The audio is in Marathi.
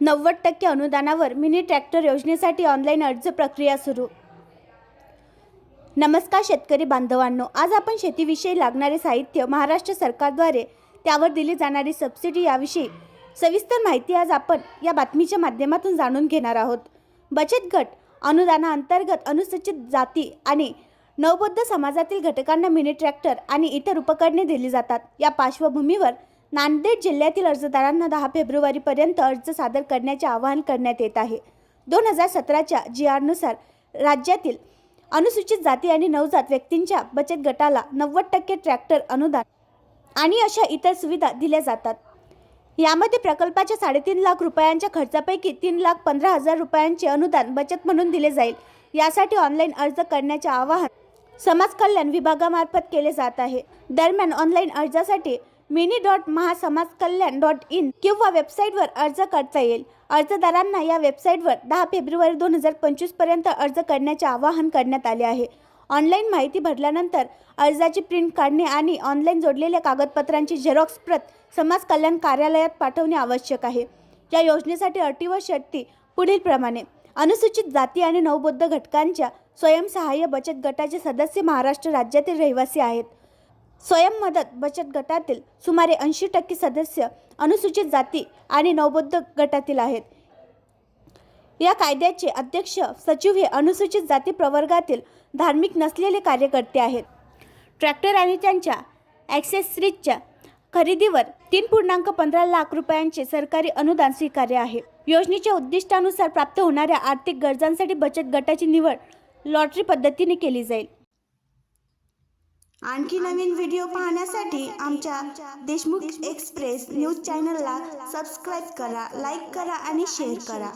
90% अनुदानावर मिनी ट्रॅक्टर योजनेसाठी ऑनलाईन अर्ज प्रक्रिया सुरू। नमस्कार शेतकरी बांधवांनो, आज आपण शेतीविषयी लागणारे साहित्य, महाराष्ट्र सरकारद्वारे त्यावर दिली जाणारी सबसिडी याविषयी सविस्तर माहिती आज आपण या बातमीच्या माध्यमातून जाणून घेणार आहोत। बचत गट अनुदानाअंतर्गत अनुसूचित जाती आणि नवबौद्ध समाजातील घटकांना मिनी ट्रॅक्टर आणि इतर उपकरणे दिली जातात। या पार्श्वभूमीवर नांदेड जिल्ह्यातील अर्जदारांना 10 फेब्रुवारीपर्यंत अर्ज सादर करण्याचे आवाहन करण्यात येत आहे। 2017च्या GR नुसार राज्यातील अनुसूचित जाती आणि नवजात व्यक्तींच्या बचत गटाला 90% ट्रॅक्टर अनुदान आणि अशा इतर सुविधा दिल्या जातात। यामध्ये प्रकल्पाच्या 3.5 लाख रुपयांच्या खर्चापैकी 3,15,000 रुपयांचे अनुदान बचत म्हणून दिले जाईल। यासाठी ऑनलाईन अर्ज करण्याचे आवाहन समाज कल्याण विभागामार्फत केले जात आहे। दरम्यान ऑनलाईन अर्जासाठी mini.mahasamaजkalyan.in किंवा वेबसाईटवर अर्ज करता येईल। अर्जदारांना या वेबसाईटवर 10 फेब्रुवारी 2025 पर्यंत अर्ज करण्याचे आवाहन करण्यात आले आहे। ऑनलाईन माहिती भरल्यानंतर अर्जाची प्रिंट काढणे आणि ऑनलाईन जोडलेल्या कागदपत्रांची झेरॉक्स प्रत समाज कल्याण कार्यालयात पाठवणे आवश्यक आहे। या योजनेसाठी अटी व शर्ती पुढील प्रमाणे: अनुसूचित जाती आणि नवबौद्ध घटकांच्या स्वयंसहाय्य बचत गटाचे सदस्य महाराष्ट्र राज्यातील रहिवासी आहेत। स्वयं मदत बचत गटातील सुमारे 80% सदस्य अनुसूचित जाती आणि नवबौद्ध गटातील आहेत। या कायद्याचे अध्यक्ष सचिव हे अनुसूचित जाती प्रवर्गातील धार्मिक नसलेले कार्यकर्ते आहेत। ट्रॅक्टर आणि त्यांच्या ॲक्सेसरीजच्या खरेदीवर 3.15 लाख रुपयांचे सरकारी अनुदान स्वीकार्य आहे। योजनेच्या उद्दिष्टानुसार प्राप्त होणाऱ्या आर्थिक गरजांसाठी बचत गटाची निवड लॉटरी पद्धतीने केली जाईल। आणखी नवीन व्हिडिओ पाहण्यासाठी आमच्या देशमुख एक्सप्रेस न्यूज चॅनलला सबस्क्राईब करा, लाईक करा आणि शेअर करा।